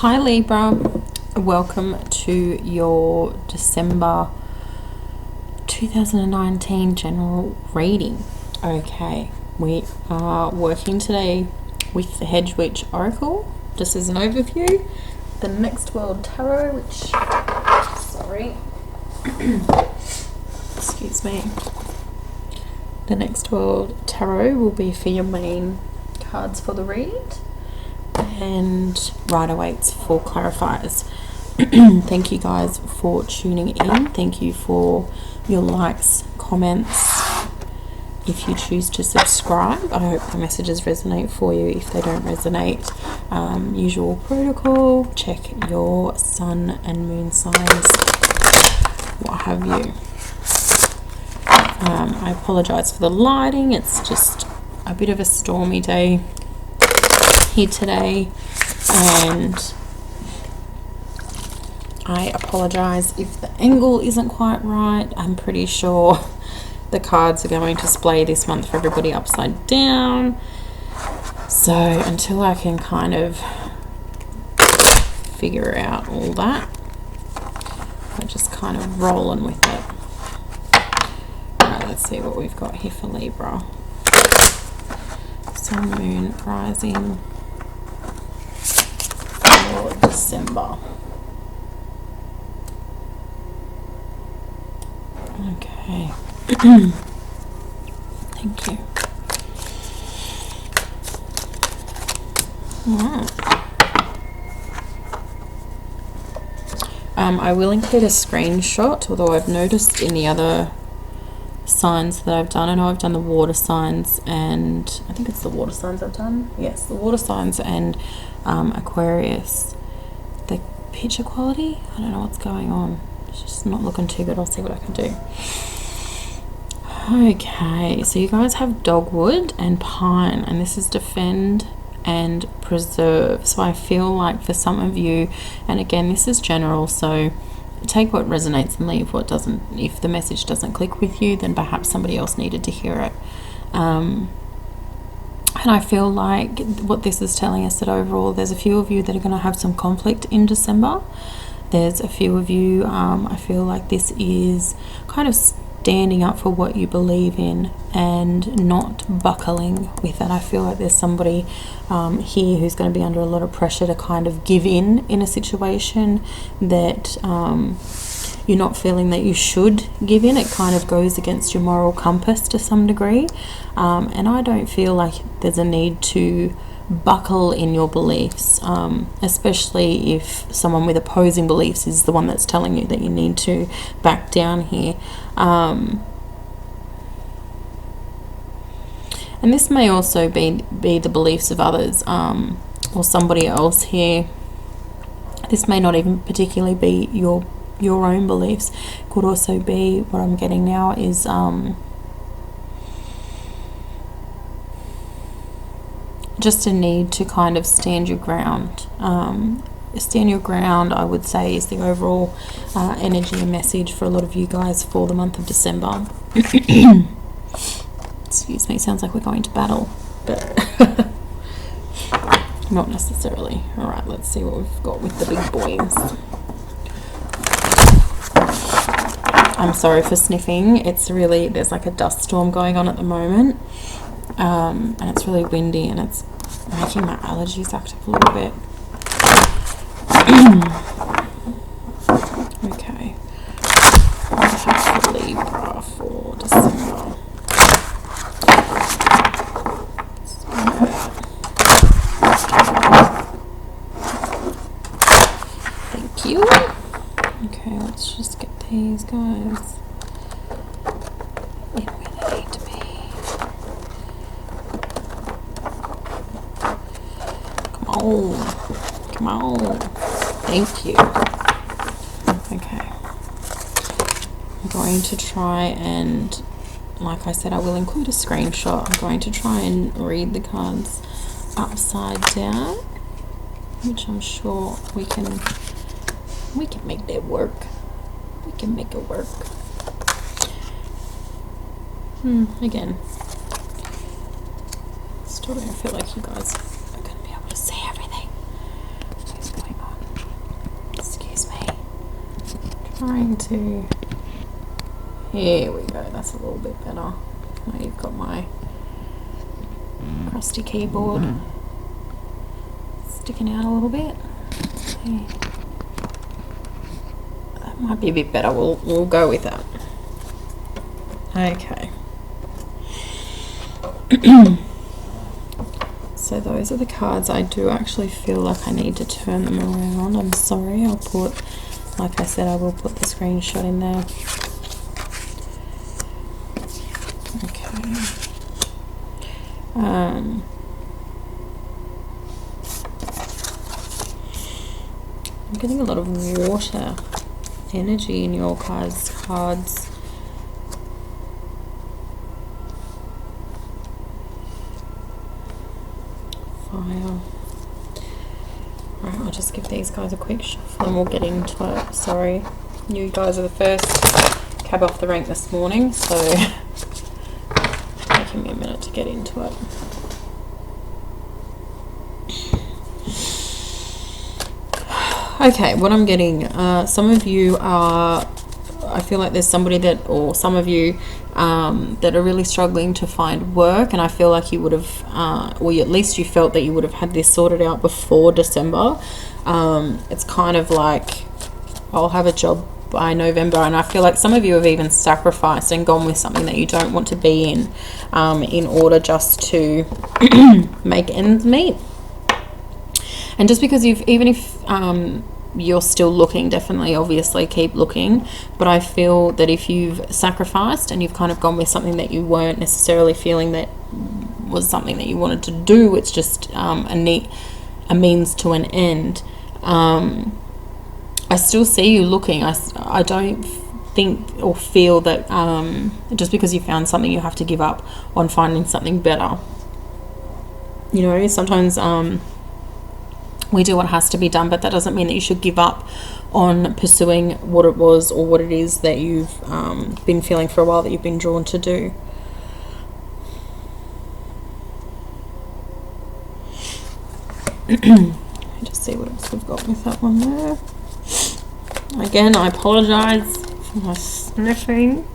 Hi Libra, welcome to your December 2019 general reading. Okay, we are working today with the Hedge Witch Oracle, just as an overview. The Next World Tarot, which, sorry, excuse me. The Next World Tarot will be for your main cards for the read, and Rider-Waite's for clarifiers. Thank you guys for tuning in. Thank you for your likes, comments. If you choose to subscribe, I hope the messages resonate for you. If they don't resonate, usual protocol, check your sun and moon signs, what have you. I apologize for the lighting. It's just a bit of a stormy day here today, and I apologize if the angle isn't quite right. I'm pretty sure the cards are going to splay this month for everybody upside down, so until I can kind of figure out all that, I'm just kind of rolling with it. Alright, let's see what we've got here for Libra. Sun, moon, rising for December. Okay. Thank you. Alright. I will include a screenshot, although I've noticed in the other signs that I've done, I know I've done the water signs, and I think it's the water signs I've done. Yes, the water signs and Aquarius. The picture quality, I don't know what's going on. It's just not looking too good. I'll see what I can do. Okay, so you guys have dogwood and pine, and this is defend and preserve. So I feel like for some of you, and again this is general, so take what resonates and leave what doesn't. If the message doesn't click with you, then perhaps somebody else needed to hear it. And I feel like what this is telling us, that overall there's a few of you that are going to have some conflict in December. There's a few of you, I feel like this is kind of standing up for what you believe in and not buckling with it. I feel like there's somebody here who's going to be under a lot of pressure to kind of give in a situation that you're not feeling that you should give in. It kind of goes against your moral compass to some degree, and I don't feel like there's a need to buckle in your beliefs, especially if someone with opposing beliefs is the one that's telling you that you need to back down here. And this may also be the beliefs of others, or somebody else here. This may not even particularly be your own beliefs. It could also be, what I'm getting now is just a need to kind of stand your ground. Stand your ground, I would say, is the overall energy and message for a lot of you guys for the month of December. Excuse me, sounds like we're going to battle, but not necessarily. Alright, let's see what we've got with the big boys. I'm sorry for sniffing. It's really, there's like a dust storm going on at the moment. And it's really windy, and it's making my allergies active a little bit. Okay. What do I have for Libra for December? Thank you. Okay, let's just get these guys in where they need to be. Come on. Thank you. Okay. I'm going to try and, like I said, I will include a screenshot. I'm going to try and read the cards upside down, which I'm sure we can make that work. We can make it work. Again, still don't feel like you guys are going to be able to see everything. What's going on? trying to, here we go, that's a little bit better. Now you've got my crusty keyboard sticking out a little bit. Okay. That might be a bit better, we'll go with that. Okay. So those are the cards. I do actually feel like I need to turn them around. I'm sorry. I'll put, like I said, I will put the screenshot in there. Okay. I'm getting a lot of water energy in your cards. Fire. Alright, I'll just give these guys a quick shuffle and we'll get into it. Sorry, you guys are the first cab off the rank this morning, so taking me a minute to get into it. Okay, what I'm getting, some of you are, I feel like there's somebody that, or some of you that are really struggling to find work, and I feel like you would have, or at least you felt that you would have had this sorted out before December. It's kind of like, I'll have a job by November, and I feel like some of you have even sacrificed and gone with something that you don't want to be in order just to make ends meet. And just because you've, even if you're still looking, definitely obviously keep looking, but I feel that if you've sacrificed and you've kind of gone with something that you weren't necessarily feeling that was something that you wanted to do, it's just a means to an end. I still see you looking. I don't think or feel that just because you found something you have to give up on finding something better. You know, sometimes we do what has to be done, but that doesn't mean that you should give up on pursuing what it was or what it is that you've been feeling for a while, that you've been drawn to do. Just see what else we've got with that one there. Again, I apologize for my sniffing.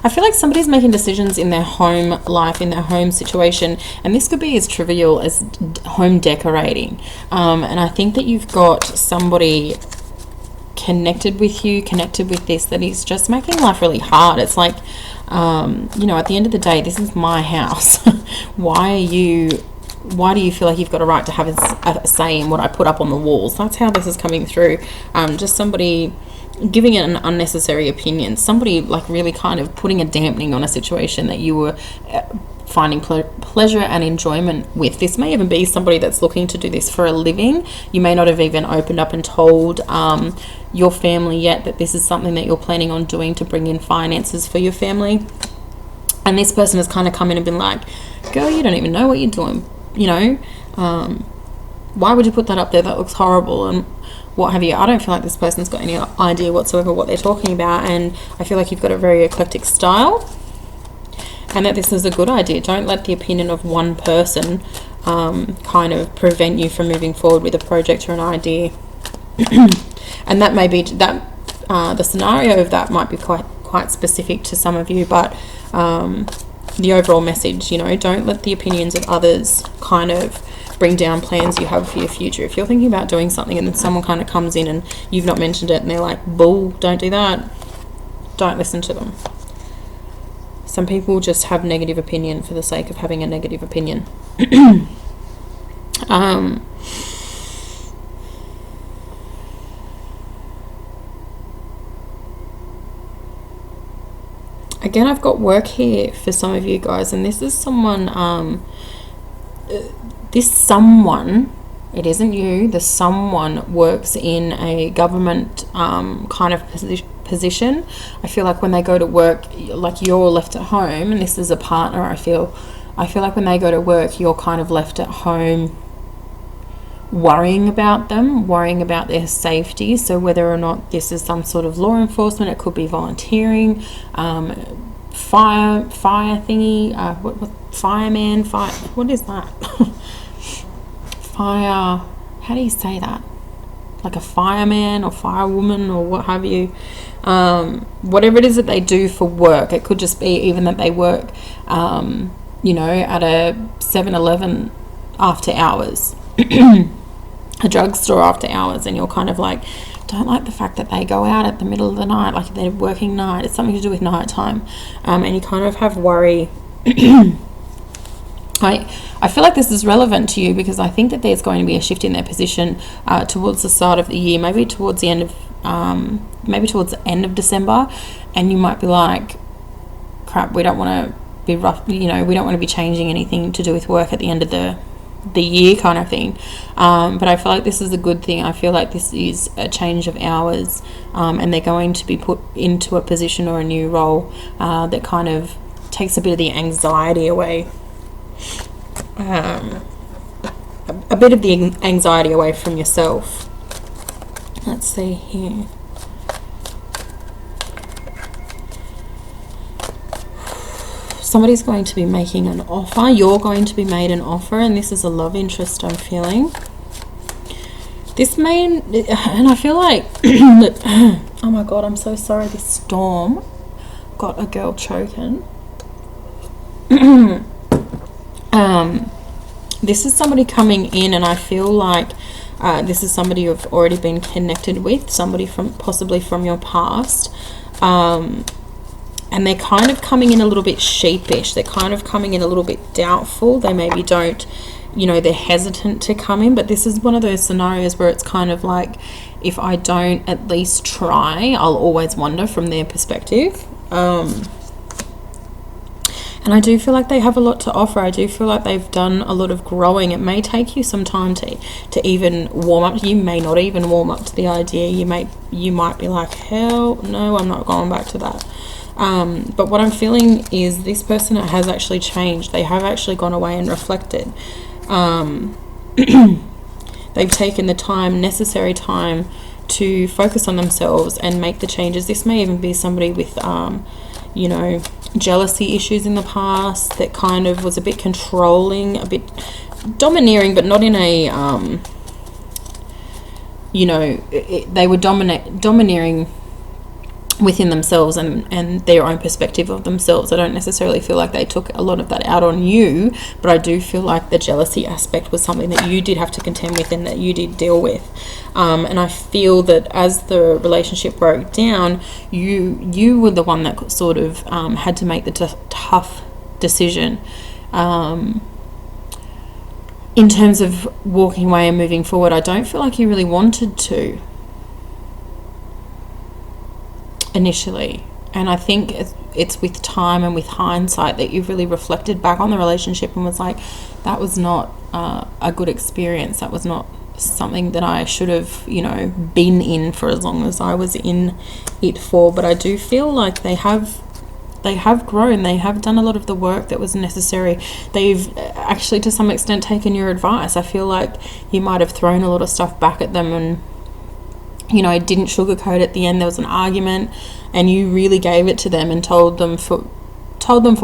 I feel like somebody's making decisions in their home life, in their home situation, and this could be as trivial as home decorating. And I think that you've got somebody connected with you, connected with this, that is just making life really hard. It's like, you know, at the end of the day, this is my house. Why do you feel like you've got a right to have a say in what I put up on the walls? That's how this is coming through. Just somebody giving it an unnecessary opinion, somebody like really kind of putting a dampening on a situation that you were finding pleasure and enjoyment with. This may even be somebody that's looking to do this for a living. You may not have even opened up and told your family yet that this is something that you're planning on doing to bring in finances for your family. And this person has kind of come in and been like, girl, you don't even know what you're doing, you know, why would you put that up there? That looks horrible, and what have you. I don't feel like this person's got any idea whatsoever what they're talking about, and I feel like you've got a very eclectic style, and that this is a good idea. Don't let the opinion of one person kind of prevent you from moving forward with a project or an idea. And that may be that the scenario of that might be quite specific to some of you, but the overall message, you know, don't let the opinions of others kind of bring down plans you have for your future. If you're thinking about doing something and then someone kind of comes in and you've not mentioned it and they're like, bull, don't do that, don't listen to them. Some people just have negative opinion for the sake of having a negative opinion. Again, I've got work here for some of you guys, and this is someone, it isn't you, the someone works in a government kind of position. I feel like when they go to work, like you're left at home, and this is a partner, I feel like when they go to work, you're kind of left at home worrying about them, worrying about their safety. So whether or not this is some sort of law enforcement, it could be volunteering, fire thingy, what is that? how do you say that? Like a fireman or firewoman or what have you. Whatever it is that they do for work. It could just be even that they work, you know, at a 7-Eleven after hours, a drugstore after hours, and you're kind of like, don't like the fact that they go out at the middle of the night, like they're working night. It's something to do with nighttime, and you kind of have worry. I feel like this is relevant to you because I think that there's going to be a shift in their position towards the start of the year, maybe towards the end of December, and you might be like, crap, we don't want to be rough, you know, we don't want to be changing anything to do with work at the end of the year kind of thing, but I feel like this is a good thing. I feel like this is a change of hours, and they're going to be put into a position or a new role that kind of takes a bit of the anxiety away, a bit of the anxiety away from yourself. Let's see here. Somebody's going to be making an offer. You're going to be made an offer, and this is a love interest, I'm feeling. This may, and I feel like, oh my God, I'm so sorry, this storm got a girl choking. This is somebody coming in, and I feel like this is somebody you've already been connected with, somebody from possibly from your past. And they're kind of coming in a little bit sheepish. They're kind of coming in a little bit doubtful. They maybe don't, you know, they're hesitant to come in. But this is one of those scenarios where it's kind of like, if I don't at least try, I'll always wonder from their perspective. And I do feel like they have a lot to offer. I do feel like they've done a lot of growing. It may take you some time to even warm up. You may not even warm up to the idea. You might be like, hell no, I'm not going back to that. But what I'm feeling is this person has actually changed. They have actually gone away and reflected. They've taken the time, necessary time, to focus on themselves and make the changes. This may even be somebody with, you know, jealousy issues in the past that kind of was a bit controlling, a bit domineering, but not in a, you know, they were domineering within themselves and their own perspective of themselves. I don't necessarily feel like they took a lot of that out on you, but I do feel like the jealousy aspect was something that you did have to contend with and that you did deal with. And I feel that as the relationship broke down, you were the one that sort of had to make the tough decision in terms of walking away and moving forward. I don't feel like you really wanted to initially, and I think it's with time and with hindsight that you've really reflected back on the relationship and was like, that was not a good experience, that was not something that I should have, you know, been in for as long as I was in it for. But I do feel like they have grown, they have done a lot of the work that was necessary. They've actually to some extent taken your advice. I feel like you might have thrown a lot of stuff back at them and, you know, didn't sugarcoat at the end. There was an argument and you really gave it to them and told them for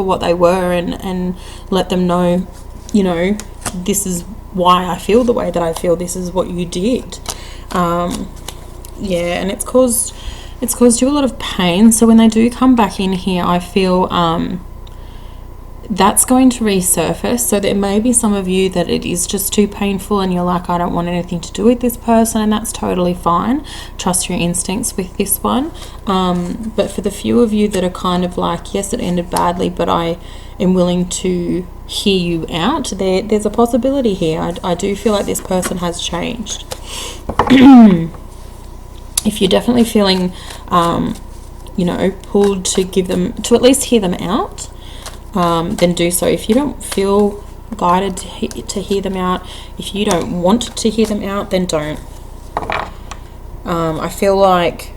what they were and let them know, you know, this is why I feel the way that I feel, this is what you did. Yeah, and it's caused you a lot of pain. So when they do come back in here, I feel that's going to resurface. So there may be some of you that it is just too painful and you're like, I don't want anything to do with this person, and that's totally fine. Trust your instincts with this one. But for the few of you that are kind of like, yes, it ended badly, but I am willing to hear you out, there's a possibility here. I do feel like this person has changed. If you're definitely feeling you know, pulled to at least hear them out, then do so. If you don't feel guided to hear them out, if you don't want to hear them out, then don't. I feel like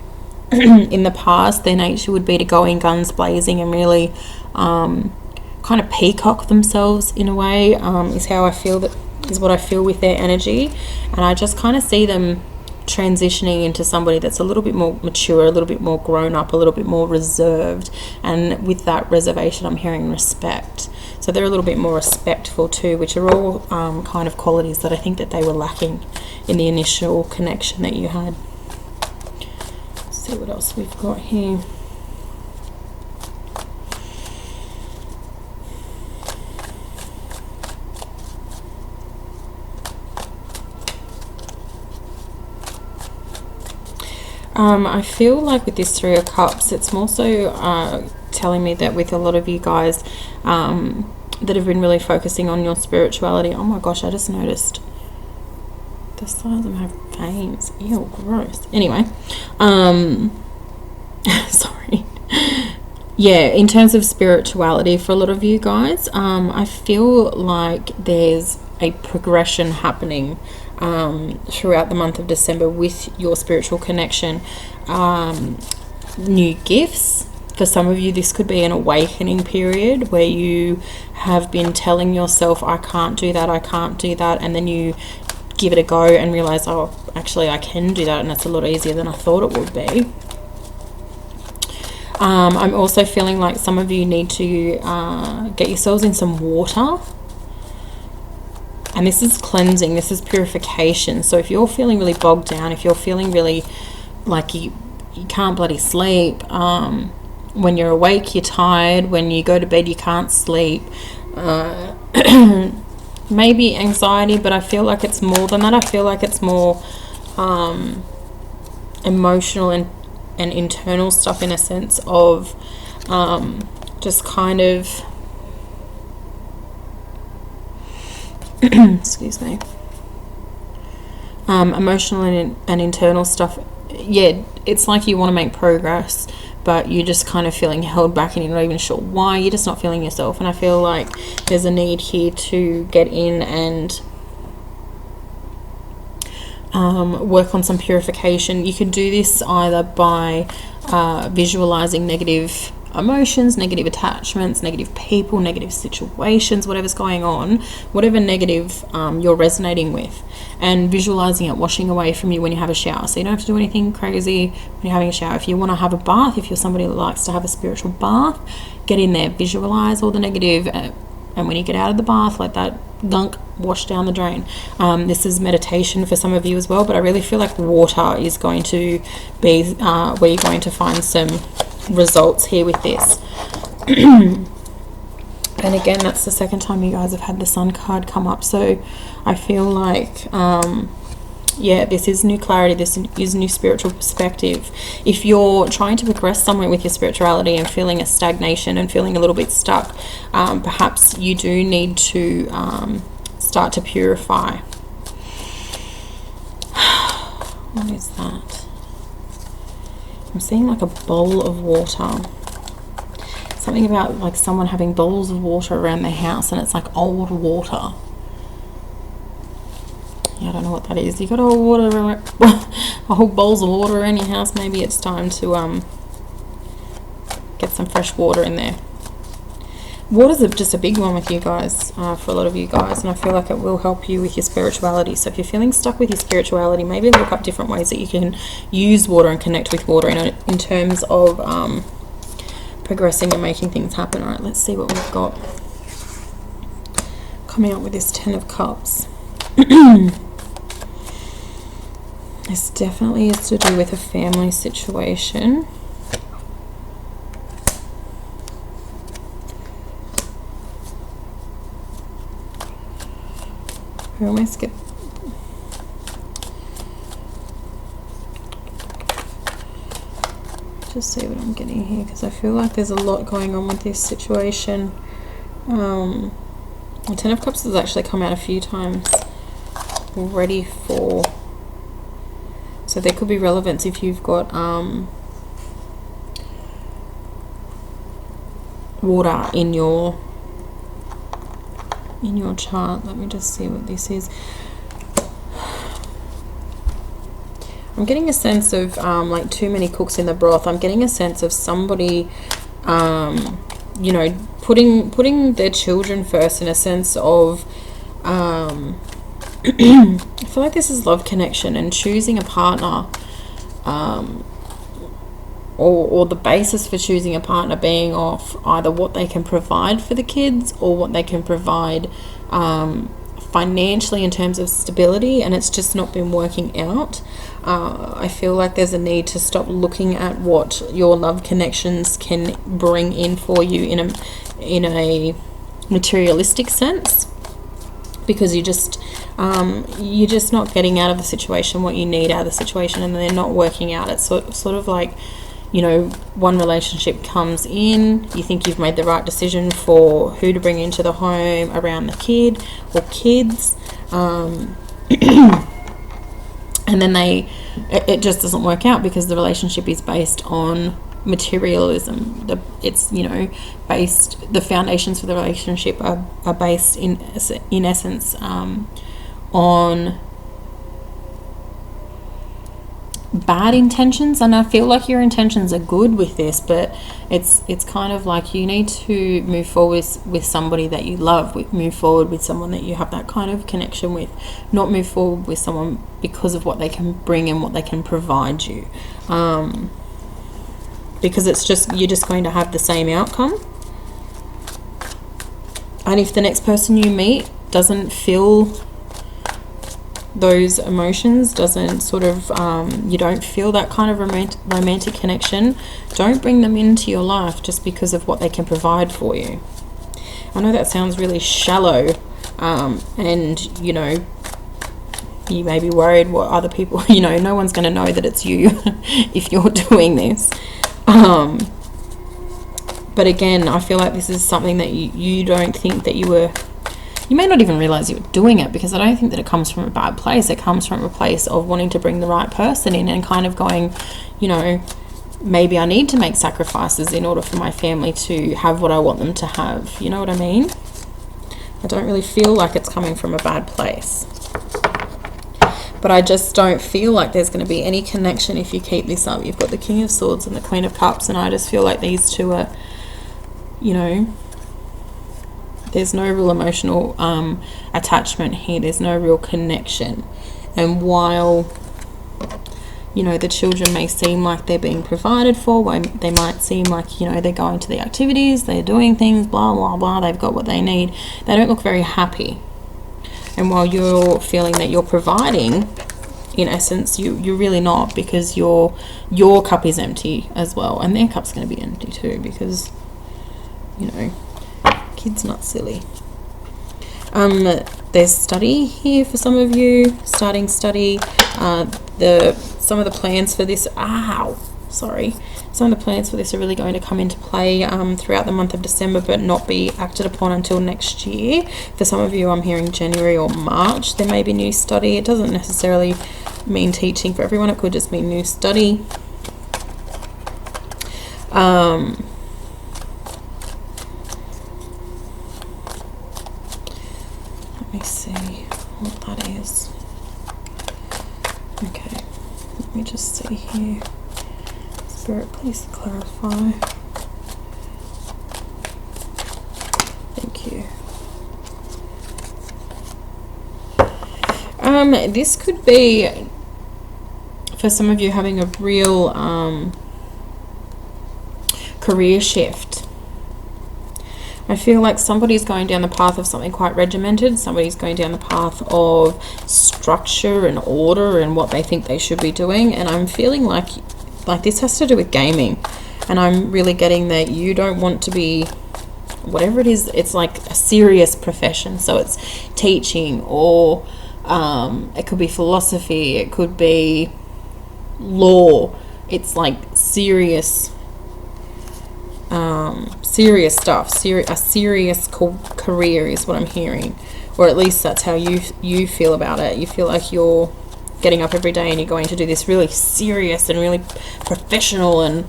in the past their nature would be to go in guns blazing and really kind of peacock themselves in a way, is how I feel, that is what I feel with their energy. And I just kind of see them transitioning into somebody that's a little bit more mature, a little bit more grown up, a little bit more reserved, and with that reservation I'm hearing respect. So they're a little bit more respectful too, which are all kind of qualities that I think that they were lacking in the initial connection that you had. Let's see what else we've got here. I feel like with this Three of Cups, it's more so telling me that with a lot of you guys that have been really focusing on your spirituality. Oh my gosh, I just noticed the size of my veins. Ew, gross. Anyway, sorry. Yeah, in terms of spirituality for a lot of you guys, I feel like there's a progression happening throughout the month of December with your spiritual connection. New gifts. For some of you, this could be an awakening period where you have been telling yourself, I can't do that, I can't do that, and then you give it a go and realize, oh, actually I can do that, and it's a lot easier than I thought it would be. I'm also feeling like some of you need to get yourselves in some water. And this is cleansing, this is purification. So if you're feeling really bogged down, if you're feeling really like you can't bloody sleep, when you're awake you're tired, when you go to bed you can't sleep, maybe anxiety, but I feel like it's more than that. I feel like it's more emotional and internal stuff, in a sense of just kind of excuse me, emotional and internal stuff. Yeah, it's like you want to make progress, but you're just kind of feeling held back and you're not even sure why. You're just not feeling yourself, and I feel like there's a need here to get in and work on some purification. You can do this either by visualizing negative emotions, negative attachments, negative people, negative situations, whatever's going on, whatever negative you're resonating with, and visualizing it washing away from you when you have a shower. So you don't have to do anything crazy when you're having a shower. If you want to have a bath, if you're somebody that likes to have a spiritual bath, get in there, visualize all the negative, and when you get out of the bath, let that gunk wash down the drain. This is meditation for some of you as well, but I really feel like water is going to be where you're going to find some results here with this. And again, that's the second time you guys have had the Sun card come up, so I feel like yeah, this is new clarity, this is new spiritual perspective. If you're trying to progress somewhere with your spirituality and feeling a stagnation and feeling a little bit stuck, perhaps you do need to start to purify. What is that? I'm seeing like a bowl of water. Something about like someone having bowls of water around their house, and it's like old water. Yeah, I don't know what that is. You got old water, a whole bowls of water in your house. Maybe it's time to get some fresh water in there. Water's just a big one with you guys, for a lot of you guys, and I feel like it will help you with your spirituality. So if you're feeling stuck with your spirituality, maybe look up different ways that you can use water and connect with water in terms of progressing and making things happen. All right, let's see what we've got coming up with this Ten of Cups. This definitely is to do with a family situation. I almost get just see what I'm getting here, because I feel like there's a lot going on with this situation. The Ten of Cups has actually come out a few times already for, so there could be relevance if you've got water in your chart. Let me just see what this is. I'm getting a sense of like too many cooks in the broth. I'm getting a sense of somebody you know, putting their children first, in a sense of I feel like this is love connection and choosing a partner, or the basis for choosing a partner being off either what they can provide for the kids or what they can provide financially in terms of stability, and it's just not been working out. I feel like there's a need to stop looking at what your love connections can bring in for you in a materialistic sense, because you're just not getting out of the situation what you need out of the situation, and they're not working out. It's sort of like, you know, one relationship comes in, you think you've made the right decision for who to bring into the home around the kid or kids, and then it just doesn't work out because the relationship is based on materialism. The foundations for the relationship are based in essence on bad intentions. And I feel like your intentions are good with this, but it's kind of like you need to move forward with somebody that you love, move forward with someone that you have that kind of connection with, not move forward with someone because of what they can bring and what they can provide you, because you're just going to have the same outcome. And if the next person you meet doesn't feel those emotions, doesn't sort of you don't feel that kind of romantic connection, don't bring them into your life just because of what they can provide for you. I know that sounds really shallow, and you know, you may be worried what other people, you know, no one's going to know that it's you if you're doing this, but again, I feel like this is something that you don't think that you may not even realize you're doing it, because I don't think that it comes from a bad place. It comes from a place of wanting to bring the right person in and kind of going, you know, maybe I need to make sacrifices in order for my family to have what I want them to have. You know what I mean? I don't really feel like it's coming from a bad place. But I just don't feel like there's going to be any connection if you keep this up. You've got the King of Swords and the Queen of Cups, and I just feel like these two are, you know, there's no real emotional attachment here. There's no real connection. And while, you know, the children may seem like they're being provided for, they might seem like, you know, they're going to the activities, they're doing things, blah, blah, blah, they've got what they need, they don't look very happy. And while you're feeling that you're providing, in essence, you're really not, because your cup is empty as well. And their cup's going to be empty too, because, you know, kids not silly. There's study here for some of you, starting study. Some of the plans for this, some of the plans for this are really going to come into play throughout the month of December, but not be acted upon until next year. For some of you, I'm hearing January or March there may be new study. It doesn't necessarily mean teaching for everyone, it could just mean new study. Let me see what that is. Okay, let me just see here. Spirit, please clarify. Thank you. This could be, for some of you, having a real career shift. I feel like somebody's going down the path of something quite regimented. Somebody's going down the path of structure and order and what they think they should be doing. And I'm feeling like this has to do with gaming. And I'm really getting that you don't want to be, whatever it is, it's like a serious profession. So it's teaching, or it could be philosophy, it could be law. It's like serious stuff, a serious career is what I'm hearing, or at least that's how you feel about it. You feel like you're getting up every day and you're going to do this really serious and really professional and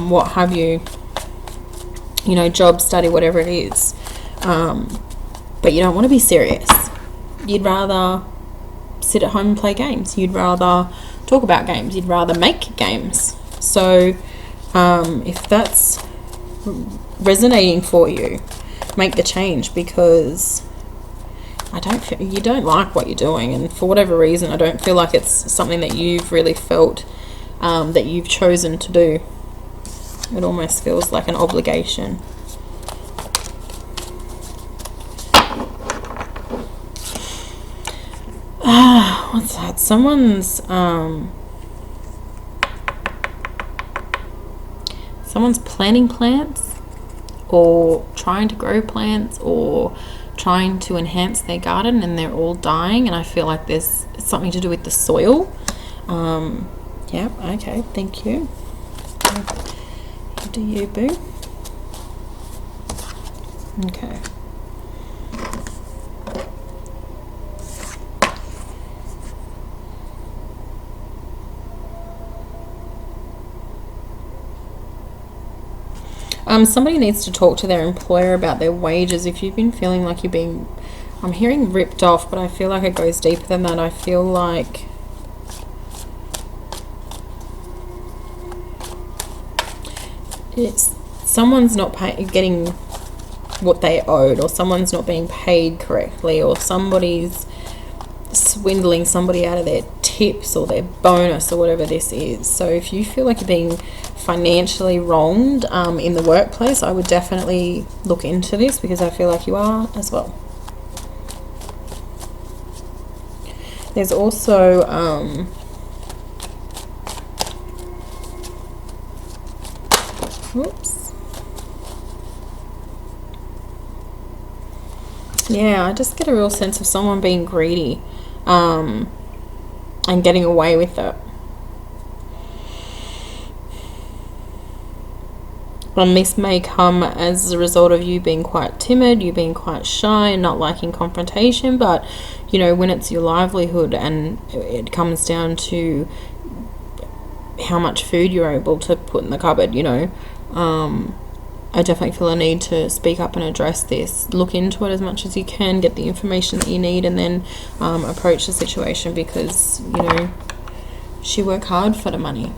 what have you, you know, job, study, whatever it is, but you don't want to be serious. You'd rather sit at home and play games. You'd rather talk about games. You'd rather make games. So if that's resonating for you, make the change, because you don't like what you're doing, and for whatever reason I don't feel like it's something that you've really felt that you've chosen to do. It almost feels like an obligation. What's that? Someone's planting plants or trying to grow plants or trying to enhance their garden, and they're all dying, and I feel like there's something to do with the soil. Yeah, okay, thank you. Do you, boo? Okay. Somebody needs to talk to their employer about their wages. If you've been feeling like you're being, I'm hearing ripped off, but I feel like it goes deeper than that. I feel like it's someone's not getting what they owed, or someone's not being paid correctly, or somebody's swindling somebody out of their tips or their bonus or whatever this is. So if you feel like you're being financially wronged in the workplace, I would definitely look into this, because I feel like you are as well. There's also oops. Yeah, I just get a real sense of someone being greedy and getting away with it. And this may come as a result of you being quite timid, you being quite shy and not liking confrontation. But, you know, when it's your livelihood and it comes down to how much food you're able to put in the cupboard, you know, I definitely feel a need to speak up and address this. Look into it as much as you can, get the information that you need, and then approach the situation, because, you know, she worked hard for the money.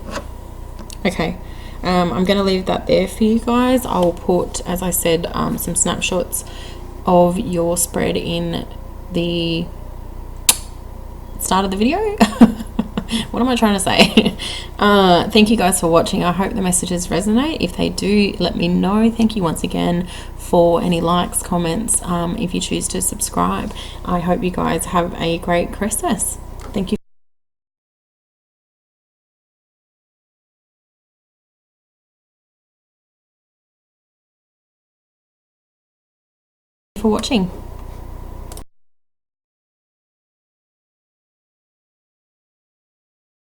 Okay. I'm going to leave that there for you guys. I'll put, as I said, some snapshots of your spread in the start of the video. What am I trying to say? Thank you guys for watching. I hope the messages resonate. If they do, let me know. Thank you once again for any likes, comments, if you choose to subscribe. I hope you guys have a great Christmas. Thank you for watching.